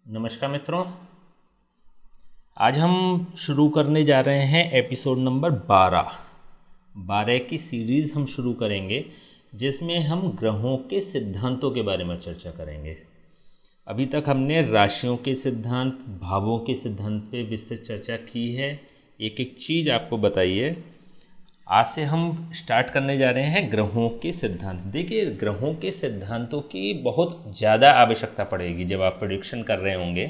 नमस्कार मित्रों, आज हम शुरू करने जा रहे हैं एपिसोड नंबर 12 की सीरीज़ हम शुरू करेंगे जिसमें हम ग्रहों के सिद्धांतों के बारे में चर्चा करेंगे। अभी तक हमने राशियों के सिद्धांत, भावों के सिद्धांत पे विस्तृत चर्चा की है, एक एक चीज़ आपको बताई है। आज से हम स्टार्ट करने जा रहे हैं ग्रहों के सिद्धांत। देखिए, ग्रहों के सिद्धांतों की बहुत ज़्यादा आवश्यकता पड़ेगी जब आप प्रेडिक्शन कर रहे होंगे।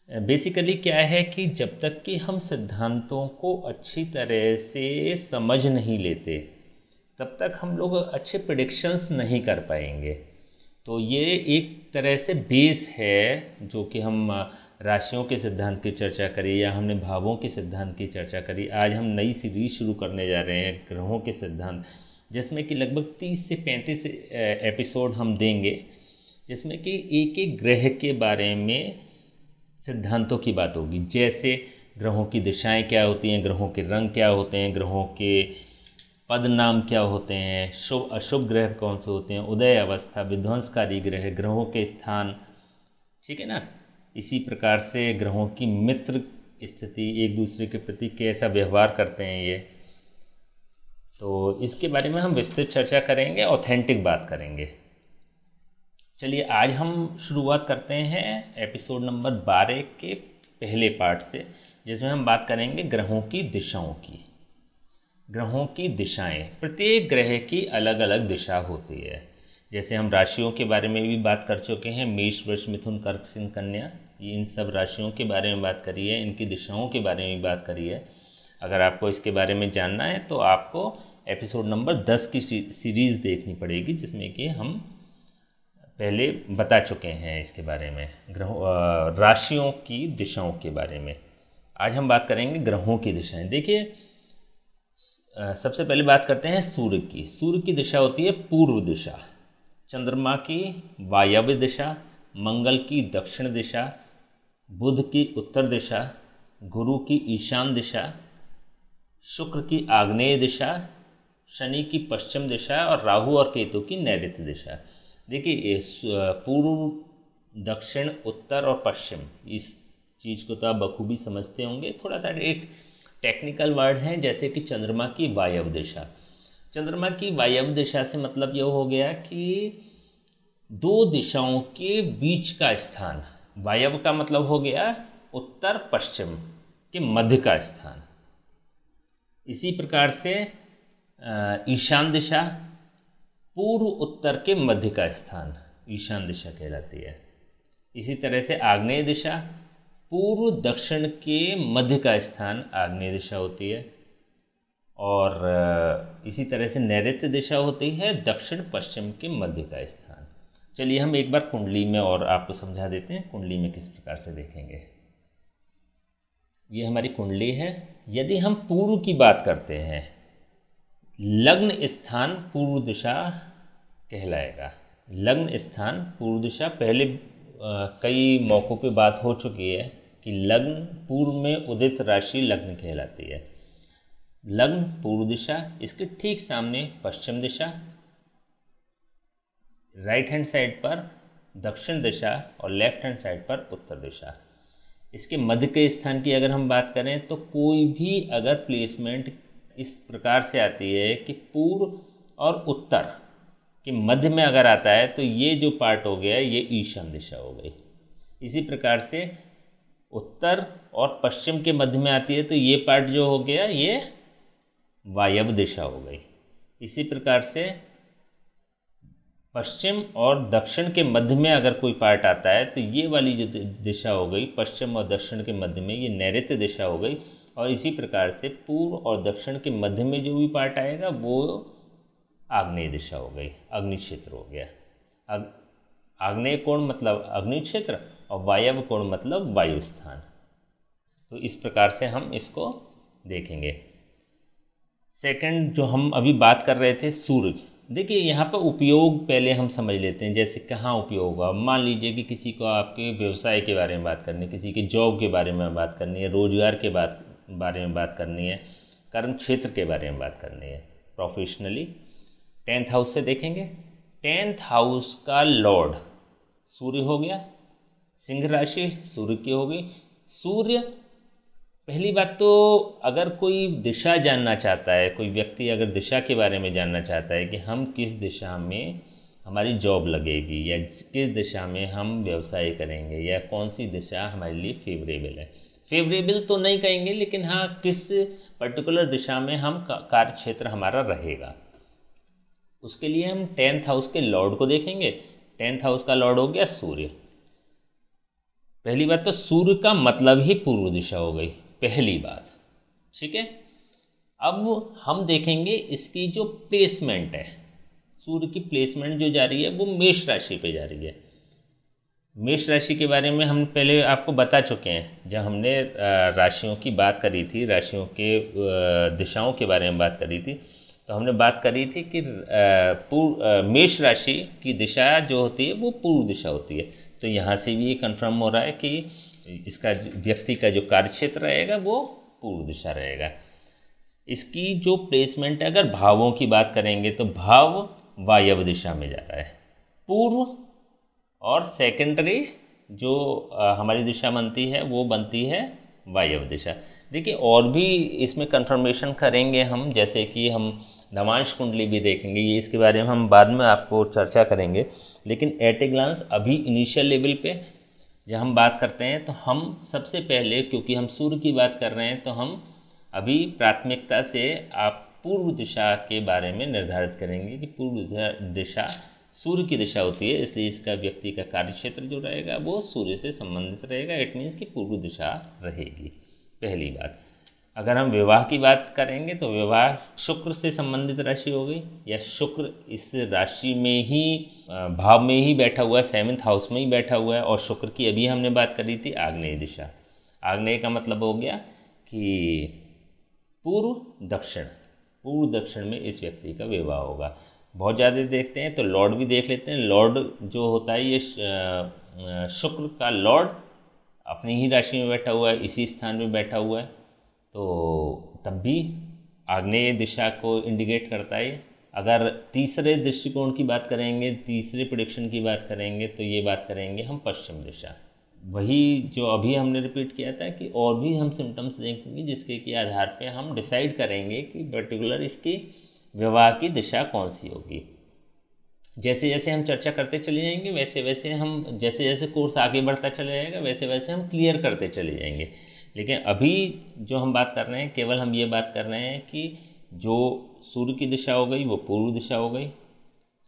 बेसिकली क्या है कि जब तक कि हम सिद्धांतों को अच्छी तरह से समझ नहीं लेते तब तक हम लोग अच्छे प्रेडिक्शंस नहीं कर पाएंगे। तो ये एक तरह से बेस है जो कि हम राशियों के सिद्धांत की चर्चा करी या हमने भावों के सिद्धांत की चर्चा करी। आज हम नई सीरीज शुरू करने जा रहे हैं ग्रहों के सिद्धांत, जिसमें कि लगभग 30 से 35 एपिसोड हम देंगे, जिसमें कि एक एक ग्रह के बारे में सिद्धांतों की बात होगी। जैसे ग्रहों की दिशाएं क्या होती हैं, ग्रहों के रंग क्या होते हैं, ग्रहों के पद नाम क्या होते हैं, शुभ अशुभ ग्रह कौन से होते हैं, उदय अवस्था, विध्वंसकारी ग्रह, ग्रहों के स्थान, ठीक है ना। इसी प्रकार से ग्रहों की मित्र स्थिति, एक दूसरे के प्रति कैसा व्यवहार करते हैं ये, तो इसके बारे में हम विस्तृत चर्चा करेंगे, ऑथेंटिक बात करेंगे। चलिए आज हम शुरुआत करते हैं एपिसोड नंबर 12 के पहले पार्ट से, जिसमें हम बात करेंगे ग्रहों की दिशाओं की। ग्रहों की दिशाएं, प्रत्येक ग्रह की अलग अलग दिशा होती है। जैसे हम राशियों के बारे में भी बात कर चुके हैं, मेष, वृष, मिथुन, कर्क, सिंह, कन्या, ये इन सब राशियों के बारे में बात करी है, इनकी दिशाओं के बारे में बात करी है। अगर आपको इसके बारे में जानना है तो आपको एपिसोड नंबर 10 की सीरीज़ देखनी पड़ेगी, जिसमें कि हम पहले बता चुके हैं इसके बारे में, राशियों की दिशाओं के बारे में। आज हम बात करेंगे ग्रहों की दिशाएं। देखिए, सबसे पहले बात करते हैं सूर्य की। सूर्य की दिशा होती है पूर्व दिशा, चंद्रमा की वायव्य दिशा, मंगल की दक्षिण दिशा, बुध की उत्तर दिशा, गुरु की ईशान दिशा, शुक्र की आग्नेय दिशा, शनि की पश्चिम दिशा और राहु और केतु की नैऋत्य दिशा। देखिए, पूर्व, दक्षिण, उत्तर और पश्चिम, इस चीज़ को तो आप बखूबी समझते होंगे। थोड़ा सा एक टेक्निकल वर्ड है, जैसे कि चंद्रमा की वायव्य दिशा। चंद्रमा की वायव्य दिशा से मतलब यह हो गया कि दो दिशाओं के बीच का स्थान। वायव्य का मतलब हो गया उत्तर पश्चिम के मध्य का स्थान। इसी प्रकार से ईशान दिशा पूर्व उत्तर के मध्य का स्थान ईशान दिशा कहलाती है। इसी तरह से आग्नेय दिशा पूर्व दक्षिण के मध्य का स्थान आग्नेय दिशा होती है। और इसी तरह से नैऋत्य दिशा होती है दक्षिण पश्चिम के मध्य का स्थान। चलिए हम एक बार कुंडली में और आपको समझा देते हैं कुंडली में किस प्रकार से देखेंगे। ये हमारी कुंडली है। यदि हम पूर्व की बात करते हैं, लग्न स्थान पूर्व दिशा कहलाएगा। लग्न स्थान पूर्व दिशा, पहले कई मौक़ों पे बात हो चुकी है कि लग्न, पूर्व में उदित राशि लग्न कहलाती है। लग्न पूर्व दिशा, इसके ठीक सामने पश्चिम दिशा, राइट हैंड साइड पर दक्षिण दिशा और लेफ्ट हैंड साइड पर उत्तर दिशा। इसके मध्य के स्थान की अगर हम बात करें तो कोई भी अगर प्लेसमेंट इस प्रकार से आती है कि पूर्व और उत्तर के मध्य में अगर आता है तो ये जो पार्ट हो गया ये ईशान दिशा हो गई। इसी प्रकार से उत्तर और पश्चिम के मध्य में आती है तो ये पार्ट जो हो गया ये वायव्य दिशा हो गई। इसी प्रकार से पश्चिम और दक्षिण के मध्य में अगर कोई पार्ट आता है तो ये वाली जो दिशा हो गई पश्चिम और दक्षिण के मध्य में, ये नैऋत्य दिशा हो गई। और इसी प्रकार से पूर्व और दक्षिण के मध्य में जो भी पार्ट आएगा वो आग्नेय दिशा हो गई, अग्नि क्षेत्र हो गया। आग्नेय कोण मतलब अग्नि क्षेत्र और वायव्य कोण मतलब वायु स्थान। तो इस प्रकार से हम इसको देखेंगे। सेकंड जो हम अभी बात कर रहे थे सूर्य। देखिए, यहाँ पर उपयोग पहले हम समझ लेते हैं। जैसे कहाँ उपयोग होगा, मान लीजिए कि किसी को आपके व्यवसाय के बारे में बात करनी है, किसी के जॉब के बारे में बात करनी है, रोजगार के बारे में बात करनी है, कर्म क्षेत्र के बारे में बात करनी है, प्रोफेशनली 10th हाउस से देखेंगे। 10th हाउस का लॉर्ड सूर्य हो गया, सिंह राशि सूर्य की होगी। सूर्य, पहली बात तो अगर कोई दिशा जानना चाहता है, कोई व्यक्ति अगर दिशा के बारे में जानना चाहता है कि हम किस दिशा में हमारी जॉब लगेगी या किस दिशा में हम व्यवसाय करेंगे या कौन सी दिशा हमारे लिए फेवरेबल है, फेवरेबल तो नहीं कहेंगे लेकिन हाँ किस पर्टिकुलर दिशा में हम कार्य क्षेत्र हमारा रहेगा, उसके लिए हम 10th हाउस के लॉर्ड को देखेंगे। 10th हाउस का लॉर्ड हो गया सूर्य। पहली बात तो सूर्य का मतलब ही पूर्व दिशा हो गई, पहली बात, ठीक है। अब हम देखेंगे इसकी जो प्लेसमेंट है, सूर्य की प्लेसमेंट जो जा रही है वो मेष राशि पे जा रही है। मेष राशि के बारे में हम पहले आपको बता चुके हैं, जब हमने राशियों की बात करी थी, राशियों के दिशाओं के बारे में बात करी थी, तो हमने बात करी थी कि मेष राशि की दिशा जो होती है वो पूर्व दिशा होती है। तो यहाँ से भी ये कंफर्म हो रहा है कि इसका व्यक्ति का जो कार्य क्षेत्र रहेगा वो पूर्व दिशा रहेगा। इसकी जो प्लेसमेंट है, अगर भावों की बात करेंगे तो भाव वायव्य दिशा में जा रहा है। पूर्व और सेकेंडरी जो हमारी दिशा बनती है वो बनती है वायव्य दिशा। देखिए और भी इसमें कंफर्मेशन करेंगे हम, जैसे कि हम नवांश कुंडली भी देखेंगे, ये इसके बारे में हम बाद में आपको चर्चा करेंगे। लेकिन एट ए ग्लांस अभी इनिशियल लेवल पे जब हम बात करते हैं तो हम सबसे पहले, क्योंकि हम सूर्य की बात कर रहे हैं, तो हम अभी प्राथमिकता से आप पूर्व दिशा के बारे में निर्धारित करेंगे कि पूर्व दिशा सूर्य की दिशा होती है, इसलिए इसका व्यक्ति का कार्य क्षेत्र जो रहेगा वो सूर्य से संबंधित रहेगा। इट मीन्स कि पूर्व दिशा रहेगी, पहली बात। अगर हम विवाह की बात करेंगे तो विवाह शुक्र से संबंधित राशि हो गई, या शुक्र इस राशि में ही भाव में ही बैठा हुआ है, 7th हाउस में ही बैठा हुआ है। और शुक्र की अभी हमने बात करी थी आग्नेय दिशा। आग्नेय का मतलब हो गया कि पूर्व दक्षिण में इस व्यक्ति का विवाह होगा। बहुत ज़्यादा देखते हैं तो लॉर्ड भी देख लेते हैं। लॉर्ड जो होता है ये शुक्र का लॉर्ड अपनी ही राशि में बैठा हुआ है, इसी स्थान में बैठा हुआ है, तो तब भी आग्नेय दिशा को इंडिकेट करता है। अगर तीसरे दृष्टिकोण की बात करेंगे, तीसरे प्रेडिक्शन की बात करेंगे, तो ये बात करेंगे हम पश्चिम दिशा। वही जो अभी हमने रिपीट किया था कि और भी हम सिम्टम्स देखेंगे जिसके के आधार पे हम डिसाइड करेंगे कि पर्टिकुलर इसकी विवाह की दिशा कौन सी होगी। जैसे जैसे हम चर्चा करते चले जाएंगे वैसे वैसे हम, जैसे जैसे कोर्स आगे बढ़ता चला जाएगा वैसे वैसे हम क्लियर करते चले जाएंगे। लेकिन अभी जो हम बात कर रहे हैं, केवल हम ये बात कर रहे हैं कि जो सूर्य की दिशा हो गई वो पूर्व दिशा हो गई,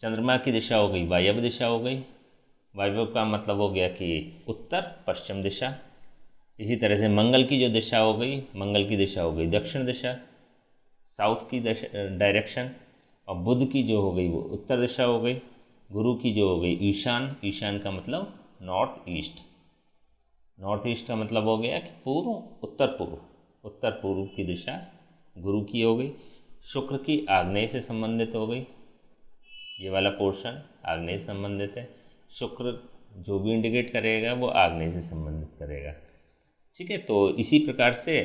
चंद्रमा की दिशा हो गई वायव्य दिशा हो गई। वायव्य का मतलब हो गया कि उत्तर पश्चिम दिशा। इसी तरह से मंगल की जो दिशा हो गई, मंगल की दिशा हो गई दक्षिण दिशा, साउथ की डायरेक्शन। और बुध की जो हो गई वो उत्तर दिशा हो गई। गुरु की जो हो गई ईशान, ईशान का मतलब नॉर्थ ईस्ट। नॉर्थ ईस्ट का मतलब हो गया कि पूर्व उत्तर पूर्व की दिशा गुरु की हो गई। शुक्र की आग्नेय से संबंधित हो गई, ये वाला पोर्शन आग्नेय से संबंधित है। शुक्र जो भी इंडिकेट करेगा वो आग्नेय से संबंधित करेगा, ठीक है। तो इसी प्रकार से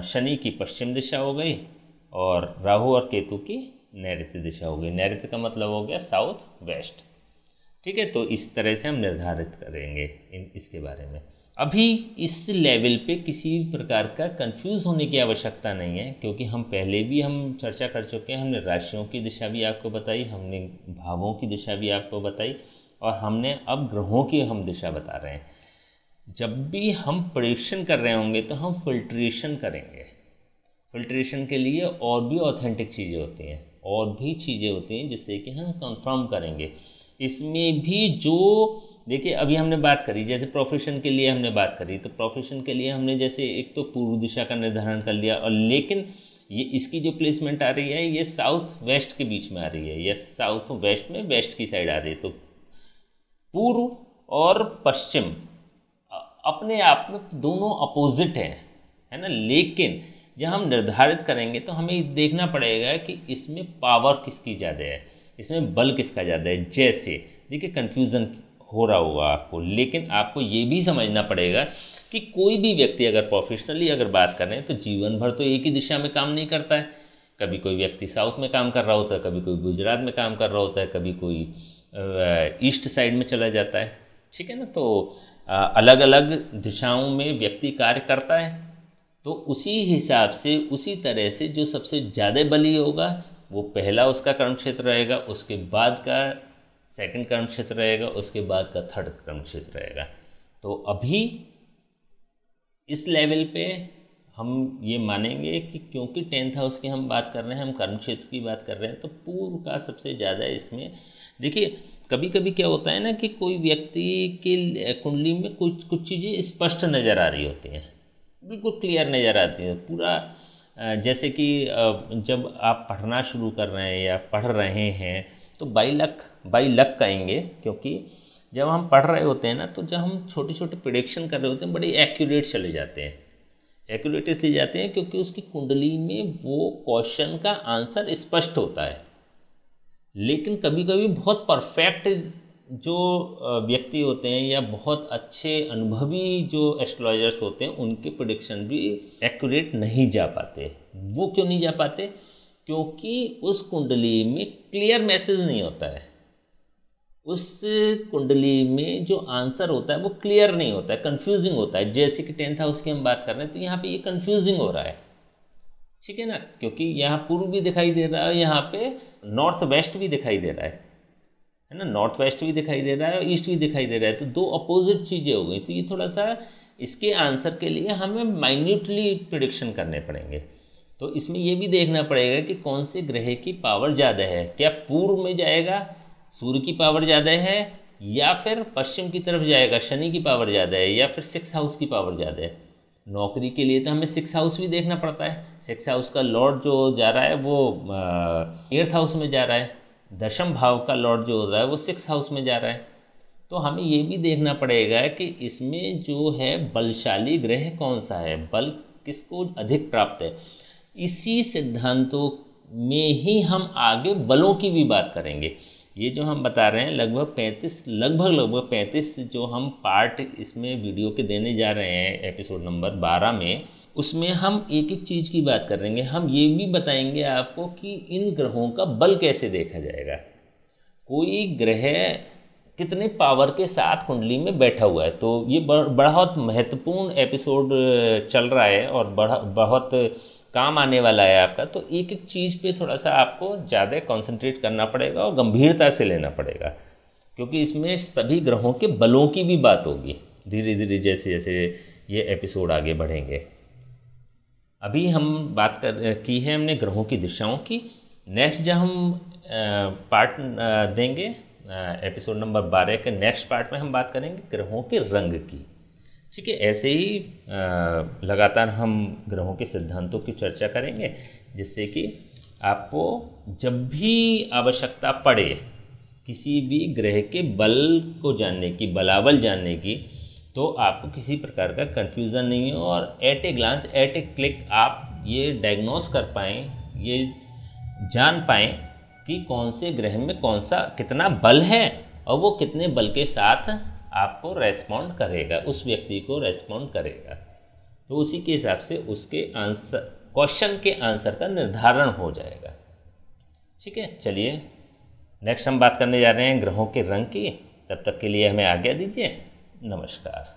शनि की पश्चिम दिशा हो गई और राहु और केतु की नैऋत्य दिशा हो गई। नैऋत्य का मतलब हो गया साउथ वेस्ट, ठीक है। तो इस तरह से हम निर्धारित करेंगे इसके बारे में। अभी इस लेवल पे किसी प्रकार का कंफ्यूज होने की आवश्यकता नहीं है, क्योंकि हम पहले भी हम चर्चा कर चुके हैं। हमने राशियों की दिशा भी आपको बताई, हमने भावों की दिशा भी आपको बताई, और हमने अब ग्रहों की हम दिशा बता रहे हैं। जब भी हम प्रेडिक्शन कर रहे होंगे तो हम फिल्ट्रेशन करेंगे। फिल्ट्रेशन के लिए और भी ऑथेंटिक चीज़ें होती हैं, और भी चीज़ें होती हैं जिससे कि हम कंफर्म करेंगे। इसमें भी जो देखिए अभी हमने बात करी, जैसे प्रोफेशन के लिए हमने बात करी, तो प्रोफेशन के लिए हमने जैसे एक तो पूर्व दिशा का निर्धारण कर लिया, और लेकिन ये इसकी जो प्लेसमेंट आ रही है ये साउथ वेस्ट के बीच में आ रही है, या साउथ वेस्ट में वेस्ट की साइड आ रही है। तो पूर्व और पश्चिम अपने आप में दोनों अपोजिट हैं, है ना। लेकिन जब हम निर्धारित करेंगे तो हमें देखना पड़ेगा कि इसमें पावर किसकी ज़्यादा है, इसमें बल किसका ज़्यादा है। जैसे देखिए कन्फ्यूज़न हो रहा होगा आपको, लेकिन आपको ये भी समझना पड़ेगा कि कोई भी व्यक्ति अगर प्रोफेशनली अगर बात कर रहे हैं तो जीवन भर तो एक ही दिशा में काम नहीं करता है। कभी कोई व्यक्ति साउथ में काम कर रहा होता है, कभी कोई गुजरात में काम कर रहा होता है, कभी कोई ईस्ट साइड में चला जाता है, ठीक है ना। तो अलग अलग दिशाओं में व्यक्ति कार्य करता है, तो उसी हिसाब से उसी तरह से जो सबसे ज़्यादा बली होगा वो पहला उसका कर्म क्षेत्र रहेगा, उसके बाद का सेकंड कर्म क्षेत्र रहेगा, उसके बाद का थर्ड कर्म क्षेत्र रहेगा। तो अभी इस लेवल पे हम ये मानेंगे कि क्योंकि 10th हाउस की हम बात कर रहे हैं, हम कर्म क्षेत्र की बात कर रहे हैं, तो पूर्व का सबसे ज़्यादा इसमें देखिए। कभी कभी क्या होता है ना कि कोई व्यक्ति की कुंडली में कुछ कुछ चीज़ें स्पष्ट नज़र आ रही होती हैं, बिल्कुल क्लियर नज़र आती है पूरा। जैसे कि जब आप पढ़ना शुरू कर रहे हैं या पढ़ रहे हैं तो बाई लक कहेंगे, क्योंकि जब हम पढ़ रहे होते हैं ना, तो जब हम छोटे छोटे प्रिडिक्शन कर रहे होते हैं बड़े एक्यूरेट चले जाते हैं। एक्यूरेट इसलिए जाते हैं क्योंकि उसकी कुंडली में वो क्वेश्चन का आंसर स्पष्ट होता है। लेकिन कभी कभी बहुत परफेक्ट जो व्यक्ति होते हैं या बहुत अच्छे अनुभवी जो एस्ट्रोलॉजर्स होते हैं, उनके प्रेडिक्शन भी एक्यूरेट नहीं जा पाते। वो क्यों नहीं जा पाते? क्योंकि उस कुंडली में क्लियर मैसेज नहीं होता है, उस कुंडली में जो आंसर होता है वो क्लियर नहीं होता है, कंफ्यूजिंग होता है। जैसे कि 10th हाउस की हम बात कर रहे हैं, तो यहाँ पे ये कंफ्यूजिंग हो रहा है, ठीक है ना, क्योंकि यहाँ पूर्व भी दिखाई दे रहा है, यहाँ पे नॉर्थ वेस्ट भी दिखाई दे रहा है ना, नॉर्थ वेस्ट भी दिखाई दे रहा है और ईस्ट भी दिखाई दे रहा है। तो दो अपोजिट चीज़ें हो गई। तो ये थोड़ा सा इसके आंसर के लिए हमें माइन्यूटली प्रिडिक्शन करने पड़ेंगे। तो इसमें ये भी देखना पड़ेगा कि कौन से ग्रह की पावर ज़्यादा है, क्या पूर्व में जाएगा सूर्य की पावर ज़्यादा है, या फिर पश्चिम की तरफ जाएगा शनि की पावर ज़्यादा है, या फिर 6th हाउस की पावर ज़्यादा है। नौकरी के लिए तो हमें 6th हाउस भी देखना पड़ता है। 6th हाउस का लॉर्ड जो जा रहा है वो 8th हाउस में जा रहा है, दशम भाव का लॉर्ड जो हो रहा है वो 6th हाउस में जा रहा है। तो हमें ये भी देखना पड़ेगा कि इसमें जो है बलशाली ग्रह कौन सा है, बल किसको अधिक प्राप्त है। इसी सिद्धांतों में ही हम आगे बलों की भी बात करेंगे। ये जो हम बता रहे हैं लगभग 35 जो हम पार्ट इसमें वीडियो के देने जा रहे हैं एपिसोड नंबर 12 में, उसमें हम एक एक चीज़ की बात करेंगे। हम ये भी बताएंगे आपको कि इन ग्रहों का बल कैसे देखा जाएगा, कोई ग्रह कितने पावर के साथ कुंडली में बैठा हुआ है। तो ये बहुत महत्वपूर्ण एपिसोड चल रहा है और बहुत काम आने वाला है आपका। तो एक एक चीज़ पे थोड़ा सा आपको ज़्यादा कंसंट्रेट करना पड़ेगा और गंभीरता से लेना पड़ेगा, क्योंकि इसमें सभी ग्रहों के बलों की भी बात होगी धीरे धीरे जैसे जैसे ये एपिसोड आगे बढ़ेंगे। अभी हम बात की है हमने ग्रहों की दिशाओं की। नेक्स्ट जब हम पार्ट देंगे एपिसोड नंबर 12 के नेक्स्ट पार्ट में हम बात करेंगे ग्रहों के रंग की, ठीक है। ऐसे ही लगातार हम ग्रहों के सिद्धांतों की चर्चा करेंगे, जिससे कि आपको जब भी आवश्यकता पड़े किसी भी ग्रह के बल को जानने की, बलाबल जानने की, तो आपको किसी प्रकार का कन्फ्यूज़न नहीं हो और at a glance, at a click आप ये डायग्नोस कर पाएँ, ये जान पाएँ कि कौन से ग्रह में कौन सा कितना बल है और वो कितने बल के साथ आपको रेस्पॉन्ड करेगा, उस व्यक्ति को रेस्पॉन्ड करेगा। तो उसी के हिसाब से उसके आंसर, क्वेश्चन के आंसर का निर्धारण हो जाएगा, ठीक है। चलिए नेक्स्ट हम बात करने जा रहे हैं ग्रहों के रंग की। तब तक के लिए हमें आज्ञा दीजिए। नमस्कार।